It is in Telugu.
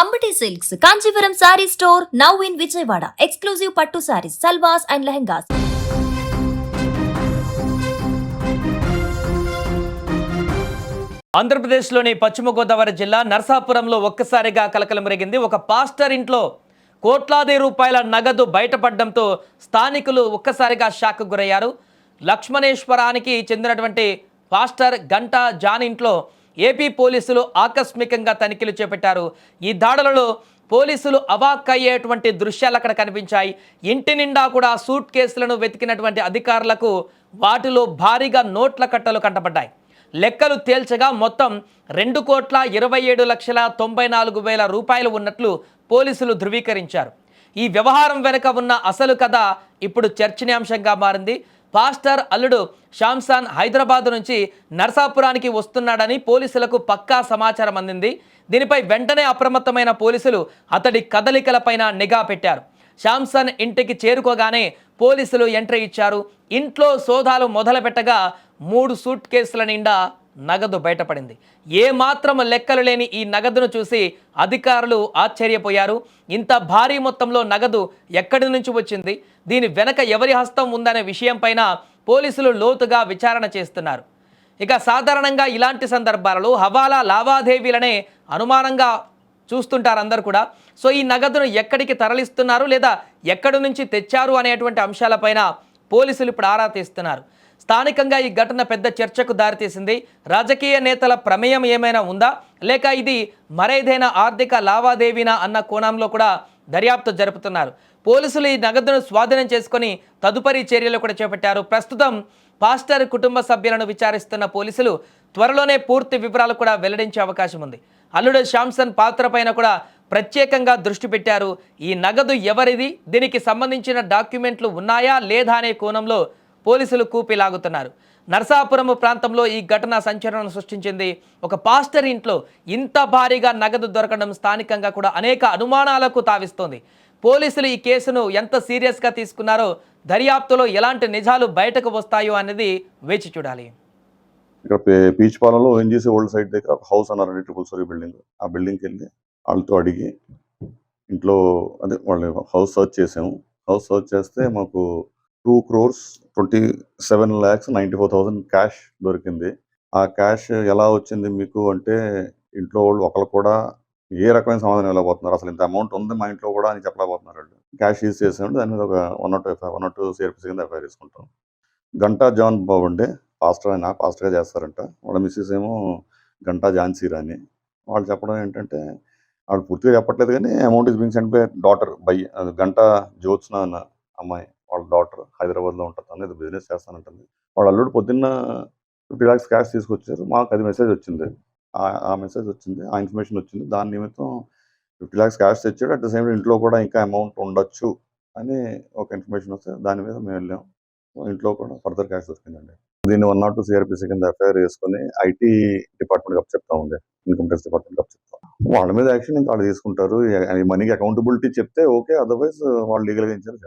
Ambati Silks, Kanchipuram Saree Store, now in Vijayawada. Exclusive Pattu Sarees, Salwas and Lehengas. ఆంధ్రప్రదేశ్లోని పశ్చిమ గోదావరి జిల్లా నర్సాపురంలో ఒక్కసారిగా కలకలం రేగింది. ఒక పాస్టర్ ఇంట్లో కోట్లాది రూపాయల నగదు బయటపడడంతో స్థానికులు ఒక్కసారిగా షాక్ గురయ్యారు. లక్ష్మణేశ్వరానికి చెందినటువంటి పాస్టర్ గంటా జాన్ ఇంట్లో ఏపీ పోలీసులు ఆకస్మికంగా తనిఖీలు చేపట్టారు. ఈ దాడులలో పోలీసులు అవాక్కయ్యేటువంటి దృశ్యాలు అక్కడ కనిపించాయి. ఇంటి నిండా కూడా సూట్ కేసులను వెతికినటువంటి అధికారులకు వాటిలో భారీగా నోట్ల కట్టలు కంటపడ్డాయి. లెక్కలు తేల్చగా మొత్తం 2,27,94,000 రూపాయలు ఉన్నట్లు పోలీసులు ధృవీకరించారు. ఈ వ్యవహారం వెనుక ఉన్న అసలు కథ ఇప్పుడు చర్చనీయాంశంగా మారింది. పాస్టర్ అల్లుడు షాంసాన్ హైదరాబాద్ నుంచి నర్సాపురానికి వస్తున్నాడని పోలీసులకు పక్కా సమాచారం అందింది. దీనిపై వెంటనే అప్రమత్తమైన పోలీసులు అతడి కదలికలపైన నిఘా పెట్టారు. షాంసన్ ఇంటికి చేరుకోగానే పోలీసులు ఎంట్రీ ఇచ్చారు. ఇంట్లో సోదాలు మొదలుపెట్టగా 3 సూట్ కేసుల నిండా నగదు బయటపడింది. ఏ మాత్రం లెక్కలు లేని ఈ నగదును చూసి అధికారులు ఆశ్చర్యపోయారు. ఇంత భారీ మొత్తంలో నగదు ఎక్కడి నుంచి వచ్చింది, దీని వెనక ఎవరి హస్తం ఉందనే విషయంపైన పోలీసులు లోతుగా విచారణ చేస్తున్నారు. ఇక సాధారణంగా ఇలాంటి సందర్భాలలో హవాలా లావాదేవీలనే అనుమానంగా చూస్తుంటారు అందరు కూడా. సో ఈ నగదును ఎక్కడికి తరలిస్తున్నారు లేదా ఎక్కడి నుంచి తెచ్చారు అనేటువంటి అంశాలపైన పోలీసులు ఇప్పుడు ఆరా తీస్తున్నారు. స్థానికంగా ఈ ఘటన పెద్ద చర్చకు దారితీసింది. రాజకీయ నేతల ప్రమేయం ఏమైనా ఉందా, లేక ఇది మరేదైనా ఆర్థిక లావాదేవీనా అన్న కోణంలో కూడా దర్యాప్తు జరుపుతున్నారు. పోలీసులు ఈ నగదును స్వాధీనం చేసుకొని తదుపరి చర్యలు కూడా చేపట్టారు. ప్రస్తుతం పాస్టర్ కుటుంబ సభ్యులను విచారిస్తున్న పోలీసులు త్వరలోనే పూర్తి వివరాలు కూడా వెల్లడించే అవకాశం ఉంది. అల్లుడు షాంసన్ పాత్ర పైన కూడా ప్రత్యేకంగా దృష్టి పెట్టారు. ఈ నగదు ఎవరిది, దీనికి సంబంధించిన డాక్యుమెంట్లు ఉన్నాయా లేదా అనే కోణంలో పోలీసులు కూపిలాగుతున్నారు. నర్సాపురం ప్రాంతంలో ఈ ఘటన సంచలనం సృష్టించింది. ఒక పాస్టర్ ఇంట్లో ఇంత భారీగా నగదు దొరకడం స్థానికంగా కూడా అనేక అనుమానాలకు తావిస్తోంది. పోలీసులు ఈ కేసును ఎంత సీరియస్గా తీసుకున్నారో, దర్యాప్తులో ఎలాంటి నిజాలు బయటకు వస్తాయో అనేది వేచి చూడాలి. ఇక్కడ పీచ్పాలెంలో ఓఎన్జీసీ ఓల్డ్ సైట్ దగ్గర ఒక హౌస్ అన్నారండి, 3 స్టోరీ బిల్డింగ్. ఆ బిల్డింగ్కి వెళ్ళి వాళ్ళతో అడిగి ఇంట్లో అదే వాళ్ళ హౌస్ సర్చ్ చేసాము. హౌస్ సర్చ్ చేస్తే మాకు 2,27,94,000 క్యాష్ దొరికింది. ఆ క్యాష్ ఎలా వచ్చింది మీకు అంటే, ఇంట్లో వాళ్ళు ఒకరు కూడా ఏ రకమైన సమాధానం ఇవ్వలేకపోతున్నారు. అసలు ఇంత అమౌంట్ ఉంది మా ఇంట్లో కూడా అని చెప్పలేకపోతున్నారు వాళ్ళు. క్యాష్ యూజ్ చేసాము. దాని మీద ఒక 102 సిఆర్పిసి కింద ఎఫ్ఐఆర్ తీసుకుంటాం. గంటా జాన్ బాబు అండి, పాస్టర్ ఆయన పాస్టర్గా చేస్తారంట. వాళ్ళ మిస్సెస్ ఏమో గంటా ఝాన్సీ రాణి. వాళ్ళు చెప్పడం ఏంటంటే, వాళ్ళు పూర్తిగా చెప్పట్లేదు కానీ amount is being sent by daughter by Ganta Jyotsna అన్న అమ్మాయి. వాళ్ళ డాటర్ హైదరాబాద్లో ఉంటుంది, అనేది బిజినెస్ చేస్తానంటుంది. వాళ్ళ అల్లుడు పొద్దున్న 50 lakhs క్యాష్ తీసుకొచ్చారు. మాకు అది మెసేజ్ వచ్చింది. ఆ మెసేజ్ వచ్చింది, ఆ ఇన్ఫర్మేషన్ వచ్చింది. దాని నిమిత్తం 50 lakhs క్యాష్ తెచ్చాడు. అట్ ద సేమ్ ఇంట్లో కూడా ఇంకా అమౌంట్ ఉండొచ్చు అని ఒక ఇన్ఫర్మేషన్ వస్తే దాని మీద మేము వెళ్ళాం. ఇంట్లో కూడా ఫర్దర్ క్యాష్ దొరికిందండి. దీన్ని 102 సిఆర్పిసి కింద ఎఫ్ఐఆర్ వేసుకొని ఐటీ డిపార్ట్మెంట్కి అప్పచెప్తామండి, ఇన్కమ్ ట్యాక్స్ డిపార్ట్మెంట్కి అప్పచెప్తాం. వాళ్ళ మీద యాక్షన్ ఇంకా వాళ్ళు తీసుకుంటారు. ఈ మనీకి అకౌంటబిలిటీ చెప్తే ఓకే, అదర్వైజ్ వాళ్ళు లీగల్గా ఇచ్చారు.